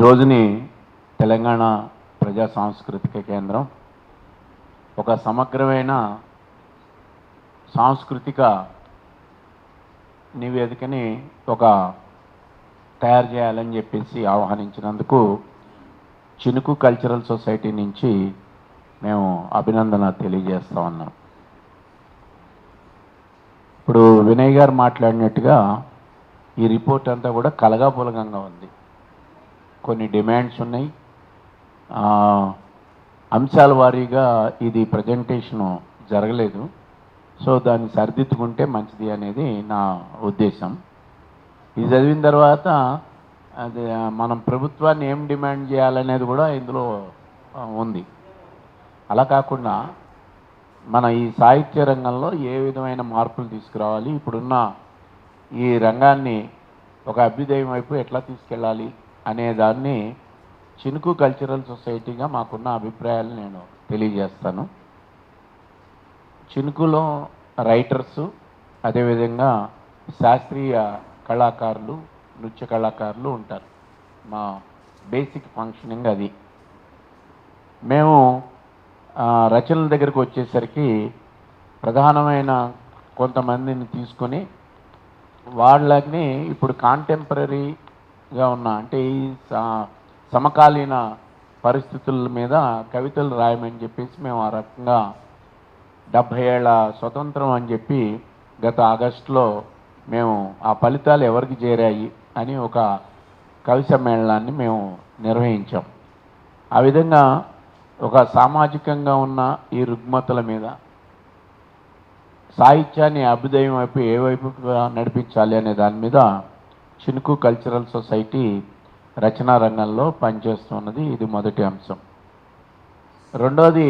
రోజుని తెలంగాణ ప్రజా సాంస్కృతిక కేంద్రం ఒక సమగ్రమైన సాంస్కృతిక నివేదికని తయారు చేయాలని చెప్పేసి ఆహ్వానించినందుకు చినుకు కల్చరల్ సొసైటీ నుంచి మేము అభినందన తెలియజేస్తా ఉన్నాం. ఇప్పుడు వినయ్ గారు మాట్లాడినట్టుగా ఈ రిపోర్ట్ అంతా కూడా కలగాపులగంగా ఉంది. కొన్ని డిమాండ్స్ ఉన్నాయి, అంశాల వారీగా ఇది ప్రజెంటేషను జరగలేదు. సో దాన్ని సరిదిద్దుకుంటే మంచిది అనేది నా ఉద్దేశం. ఇది చదివిన తర్వాత అది మనం ప్రభుత్వాన్ని ఏం డిమాండ్ చేయాలనేది కూడా ఇందులో ఉంది. అలా కాకుండా మన ఈ సాహిత్య రంగంలో ఏ విధమైన మార్పులు తీసుకురావాలి, ఇప్పుడున్న ఈ రంగాన్ని ఒక అభ్యుదయం వైపు ఎట్లా తీసుకెళ్ళాలి అనే దాన్ని చినుకు కల్చరల్ సొసైటీగా మాకున్న అభిప్రాయాలు నేను తెలియజేస్తాను. చినుకులో రైటర్సు, అదేవిధంగా శాస్త్రీయ కళాకారులు, నృత్య కళాకారులు ఉంటారు. మా బేసిక్ ఫంక్షనింగ్ అది. మేము రచనల దగ్గరకు వచ్చేసరికి ప్రధానమైన కొంతమందిని తీసుకొని వాళ్ళని ఇప్పుడు కాంటెంపరీగా ఉన్న అంటే ఈ సమకాలీన పరిస్థితుల మీద కవితలు రాయమని చెప్పేసి మేము ఆ రకంగా 70 ఏళ్ల స్వతంత్రం అని చెప్పి గత ఆగస్టులో మేము ఆ ఫలితాలు ఎవరికి చేరాయి అని ఒక కవి సమ్మేళనాన్ని మేము నిర్వహించాం. ఆ విధంగా ఒక సామాజికంగా ఉన్న ఈ రుగ్మతల మీద సాహిత్యాన్ని అభ్యుదయం వైపు ఏ వైపుగా నడిపించాలి అనే దాని మీద చినుకు కల్చరల్ సొసైటీ రచనా రంగంలో పనిచేస్తున్నది. ఇది మొదటి అంశం. రెండోది,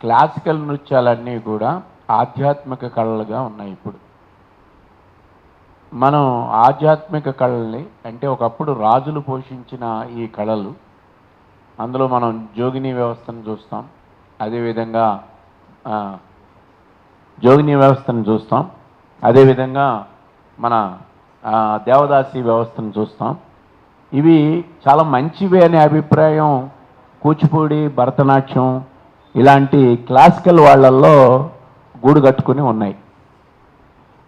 క్లాసికల్ నృత్యాలన్నీ కూడా ఆధ్యాత్మిక కళలుగా ఉన్నాయి. ఇప్పుడు మనం ఆధ్యాత్మిక కళల్ని అంటే ఒకప్పుడు రాజులు పోషించిన ఈ కళలు, అందులో మనం జోగిని వ్యవస్థను చూస్తాం, అదేవిధంగా అదేవిధంగా మన దేవదాసి వ్యవస్థను చూస్తాం. ఇవి చాలా మంచివి అనే అభిప్రాయం కూచిపూడి, భరతనాట్యం ఇలాంటి క్లాసికల్ వాళ్ళల్లో గూడు కట్టుకుని ఉన్నాయి.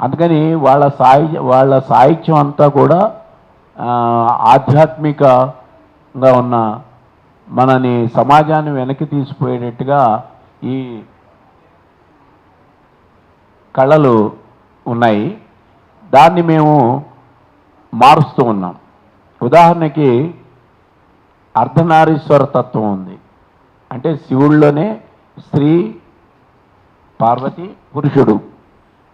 అందుకని వాళ్ళ సాహిత్యం అంతా కూడా ఆధ్యాత్మికంగా ఉన్న మనని సమాజాన్ని వెనక్కి తీసిపోయేటట్టుగా ఈ కళలు ఉన్నాయి. దాన్ని మేము మారుస్తూ ఉన్నాం. ఉదాహరణకి అర్ధనారీశ్వర తత్వం ఉంది. అంటే శివుడిలోనే స్త్రీ, పార్వతి, పురుషుడు,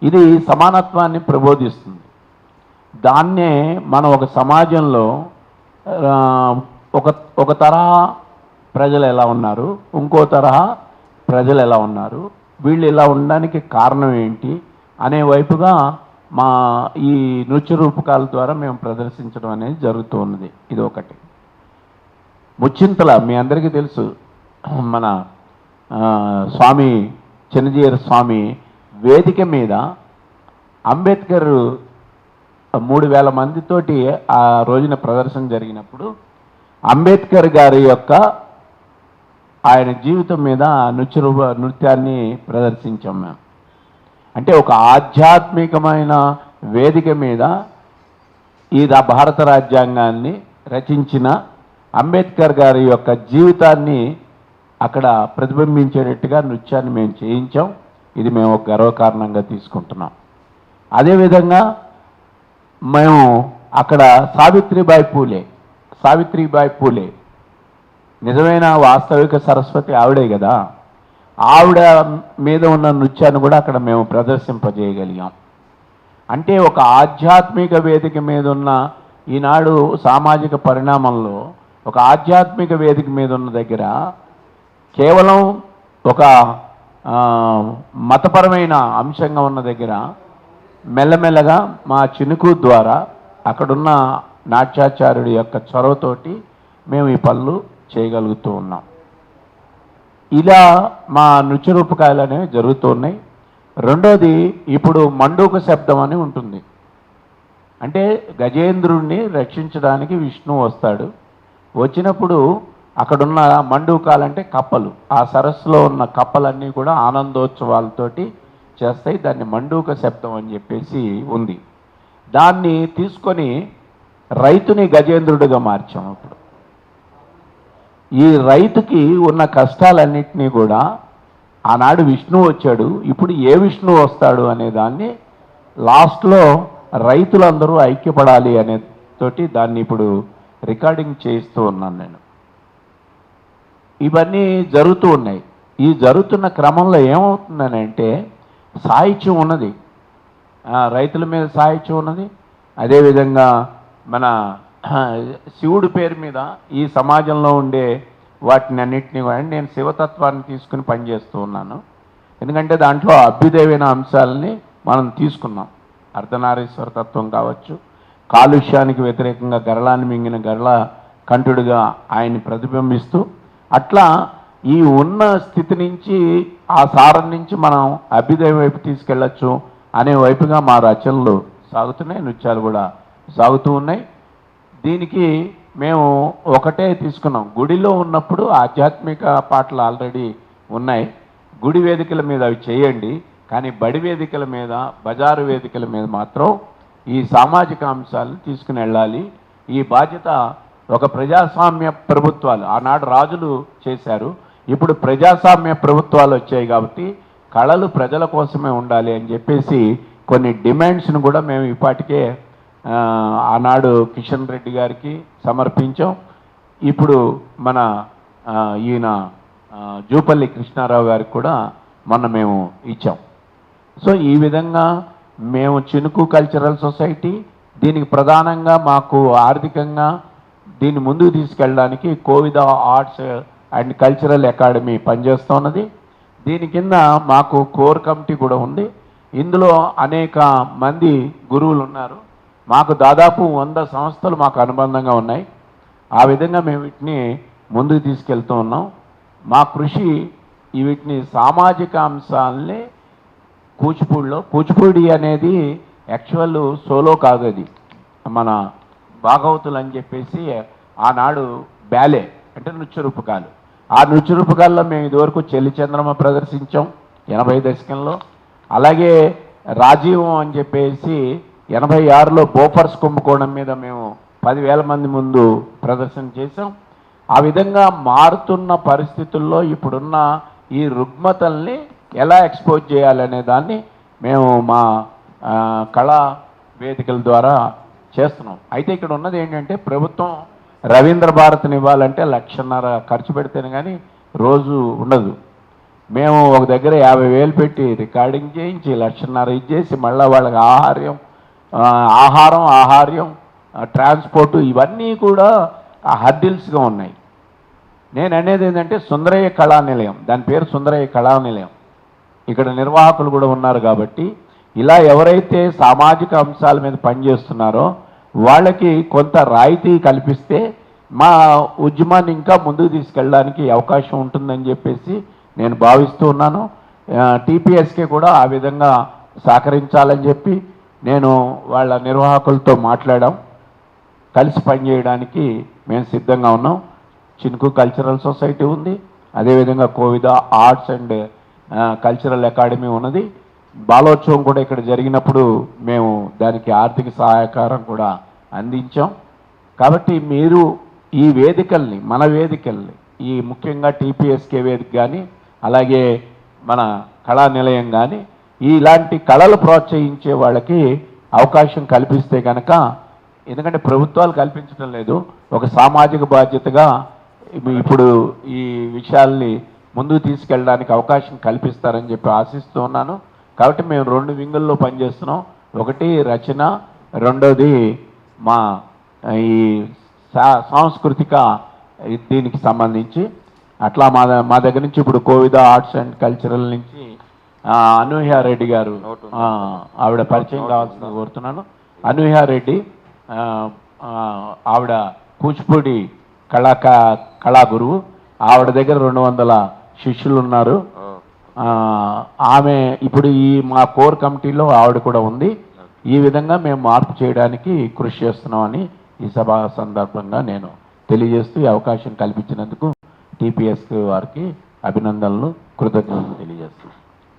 ఇది సమానత్వాన్ని ప్రబోధిస్తుంది. దాన్నే మనం ఒక సమాజంలో ఒక తరహా ప్రజలు ఎలా ఉన్నారు, ఇంకో తరహా ప్రజలు ఎలా ఉన్నారు, వీళ్ళు ఇలా ఉండడానికి కారణం ఏంటి అనే వైపుగా మా ఈ నృత్య రూపకాల ద్వారా మేము ప్రదర్శించడం అనేది జరుగుతూ ఉన్నది. ఇది ఒకటి. ముచ్చింతల మీ అందరికీ తెలుసు, మన స్వామి చిన్నజీయర్ స్వామి వేదిక మీద అంబేద్కర్ 3000 మందితోటి ఆ రోజున ప్రదర్శన జరిగినప్పుడు అంబేద్కర్ గారి యొక్క ఆయన జీవితం మీద నృత్యాన్ని ప్రదర్శించాం మేము. అంటే ఒక ఆధ్యాత్మికమైన వేదిక మీద ఈ భారత రాజ్యాంగాన్ని రచించిన అంబేద్కర్ గారి యొక్క జీవితాన్ని అక్కడ ప్రతిబింబించేటట్టుగా నృత్యాన్ని మేము చేయించాం. ఇది మేము ఒక గర్వకారణంగా తీసుకుంటున్నాం. అదేవిధంగా మేము అక్కడ సావిత్రిబాయి పూలే నిజమైన వాస్తవిక సరస్వతి ఆవిడే కదా, ఆవిడ మీద ఉన్న నృత్యాన్ని కూడా అక్కడ మేము ప్రదర్శింపజేయగలిగాం. అంటే ఒక ఆధ్యాత్మిక వేదిక మీద ఉన్న ఈనాడు సామాజిక పరిణామంలో ఒక ఆధ్యాత్మిక వేదిక మీద ఉన్న దగ్గర కేవలం ఒక మతపరమైన అంశంగా ఉన్న దగ్గర మెల్లమెల్లగా మా చినుకు ద్వారా అక్కడున్న నాట్యాచార్యుడి యొక్క చొరవతోటి మేము ఈ పనులు చేయగలుగుతూ ఉన్నాం. ఇలా మా నృత్య రూపకాయలు అనేవి జరుగుతున్నాయి. రెండోది, ఇప్పుడు మండూక శబ్దం అని ఉంటుంది. అంటే గజేంద్రుణ్ణి రక్షించడానికి విష్ణువు వస్తాడు. వచ్చినప్పుడు అక్కడున్న మండూకాలంటే కప్పలు, ఆ సరస్సులో ఉన్న కప్పలన్నీ కూడా ఆనందోత్సవాలతోటి చేస్తాయి. దాన్ని మండూక శబ్దం అని చెప్పేసి ఉంది. దాన్ని తీసుకొని రైతుని గజేంద్రుడిగా మార్చాం. ఇప్పుడు ఈ రైతుకి ఉన్న కష్టాలన్నింటినీ కూడా ఆనాడు విష్ణువు వచ్చాడు, ఇప్పుడు ఏ విష్ణువు వస్తాడు అనే దాన్ని లాస్ట్లో రైతులందరూ ఐక్యపడాలి అనే తోటి దాన్ని ఇప్పుడు రికార్డింగ్ చేస్తూ ఉన్నాను నేను. ఇవన్నీ జరుగుతూ ఉన్నాయి. ఈ జరుగుతున్న క్రమంలో ఏమవుతుందనంటే సాహిత్యం ఉన్నది, రైతుల మీద సాహిత్యం ఉన్నది. అదేవిధంగా మన శివుడి పేరు మీద ఈ సమాజంలో ఉండే వాటిని అన్నింటినీ కూడా నేను శివతత్వాన్ని తీసుకుని పనిచేస్తూ ఉన్నాను. ఎందుకంటే దాంట్లో అభ్యుదయమైన అంశాలని మనం తీసుకున్నాం. అర్ధనారీశ్వర తత్వం కావచ్చు, కాలుష్యానికి వ్యతిరేకంగా గరళాన్ని మింగిన గరళ కంఠుడిగా ఆయన్ని ప్రతిబింబిస్తూ, అట్లా ఈ ఉన్న స్థితి నుంచి ఆ సారం నుంచి మనం అభ్యుదయం వైపు తీసుకెళ్ళచ్చు అనే వైపుగా మా రచనలు సాగుతున్నాయి, నృత్యాలు కూడా సాగుతూ ఉన్నాయి. దీనికి మేము ఒకటే తీసుకున్నాం. గుడిలో ఉన్నప్పుడు ఆధ్యాత్మిక పాటలు ఆల్రెడీ ఉన్నాయి, గుడి వేదికల మీద అవి చేయండి, కానీ బడి వేదికల మీద, బజారు వేదికల మీద మాత్రం ఈ సామాజిక అంశాలను తీసుకుని వెళ్ళాలి. ఈ బాధ్యత ఒక ప్రజాస్వామ్య ప్రభుత్వాలు, ఆనాడు రాజులు చేశారు, ఇప్పుడు ప్రజాస్వామ్య ప్రభుత్వాలు వచ్చాయి కాబట్టి కళలు ప్రజల కోసమే ఉండాలి అని చెప్పేసి కొన్ని డిమాండ్స్ను కూడా మేము ఇప్పటికే ఆనాడు కిషన్ రెడ్డి గారికి సమర్పించాం. ఇప్పుడు మన ఈయన జూపల్లి కృష్ణారావు గారికి కూడా మొన్న మేము ఇచ్చాం. సో ఈ విధంగా మేము చినుకు కల్చరల్ సొసైటీ, దీనికి ప్రధానంగా మాకు ఆర్థికంగా దీన్ని ముందుకు తీసుకెళ్ళడానికి Kovida arts and cultural academy పనిచేస్తున్నది. దీని కింద మాకు కోర్ కమిటీ కూడా ఉంది. ఇందులో అనేక మంది గురువులు ఉన్నారు. మాకు దాదాపు 100 సంస్థలు మాకు అనుబంధంగా ఉన్నాయి. ఆ విధంగా మేము వీటిని ముందుకు తీసుకెళ్తూ ఉన్నాం. మా కృషి వీటిని సామాజిక అంశాలని కూచిపూడి అనేది యాక్చువల్ సోలో కాదు, అది మన భాగవతులు అని చెప్పేసి ఆనాడు బ్యాలే అంటే నృత్య రూపకాలు. ఆ నృత్య రూపకాల్లో మేము ఇదివరకు చెల్లి చంద్రమ ప్రదర్శించాం 80 దశకంలో. అలాగే రాజీవం అని చెప్పేసి 86లో బోఫర్స్ కుంభకోణం మీద మేము 10,000 మంది ముందు ప్రదర్శన చేసాం. ఆ విధంగా మారుతున్న పరిస్థితుల్లో ఇప్పుడున్న ఈ రుగ్మతల్ని ఎలా ఎక్స్పోజ్ చేయాలనే దాన్ని మేము మా కళా వేదికల ద్వారా చేస్తున్నాం. అయితే ఇక్కడ ఉన్నది ఏంటంటే ప్రభుత్వం రవీంద్ర భారతిని ఇవ్వాలంటే 1,50,000 ఖర్చు పెడితేనే కానీ రోజు ఉండదు. మేము ఒక దగ్గర 50,000 పెట్టి రికార్డింగ్ చేయించి 1,50,000 ఇచ్చేసి మళ్ళీ వాళ్ళకి ఆహార్యం ట్రాన్స్పోర్టు ఇవన్నీ కూడా హర్డిల్స్గా ఉన్నాయి. నేను అనేది ఏంటంటే సుందరయ్య కళానిలయం, దాని పేరు సుందరయ్య కళానిలయం. ఇక్కడ నిర్వాహకులు కూడా ఉన్నారు కాబట్టి ఇలా ఎవరైతే సామాజిక అంశాల మీద పనిచేస్తున్నారో వాళ్ళకి కొంత రాయితీ కల్పిస్తే మా ఉద్యమాన్ని ఇంకా ముందుకు తీసుకెళ్ళడానికి అవకాశం ఉంటుందని చెప్పేసి నేను భావిస్తూ ఉన్నాను. టీపీఎస్కే కూడా ఆ విధంగా సహకరించాలని చెప్పి నేను వాళ్ళ నిర్వాహకులతో మాట్లాడాం. కలిసి పనిచేయడానికి మేము సిద్ధంగా ఉన్నాం. చినుకు కల్చరల్ సొసైటీ ఉంది, అదేవిధంగా Kovida arts and cultural academy ఉన్నది. బాలోత్సవం కూడా ఇక్కడ జరిగినప్పుడు మేము దానికి ఆర్థిక సహాయకారం కూడా అందించాం. కాబట్టి మీరు ఈ వేదికల్ని, మన వేదికల్ని, ఈ ముఖ్యంగా టీపీఎస్కే వేదిక కానీ అలాగే మన కళా నిలయం కానీ ఇలాంటి కళలు ప్రోత్సహించే వాళ్ళకి అవకాశం కల్పిస్తే కనుక, ఎందుకంటే ప్రభుత్వాలు కల్పించడం లేదు, ఒక సామాజిక బాధ్యతగా ఇప్పుడు ఈ విషయాల్ని ముందుకు తీసుకెళ్ళడానికి అవకాశం కల్పిస్తారని చెప్పి ఆశిస్తూ ఉన్నాను. కాబట్టి మేము 2 వింగుల్లో పనిచేస్తున్నాం. ఒకటి రచన, రెండోది మా ఈ సాంస్కృతిక దీనికి సంబంధించి. అట్లా మా దగ్గర నుంచి ఇప్పుడు కోవిద ఆర్ట్స్ అండ్ కల్చరల్ నుంచి అనూహ్య రెడ్డి గారు, ఆవిడ పరిచయం కావాల్సింది కోరుతున్నాను. అనూహ్య రెడ్డి ఆవిడ కూచిపూడి కళా గురువు. ఆవిడ దగ్గర 200 శిష్యులు ఉన్నారు. ఆమె ఇప్పుడు మా కోర్ కమిటీలో ఆవిడ కూడా ఉంది. ఈ విధంగా మేము మార్పు చేయడానికి కృషి చేస్తున్నామని ఈ సభ సందర్భంగా నేను తెలియజేస్తూ ఈ అవకాశం కల్పించినందుకు టీపీఎస్ వారికి అభినందనలు, కృతజ్ఞతలు తెలియజేస్తున్నాను.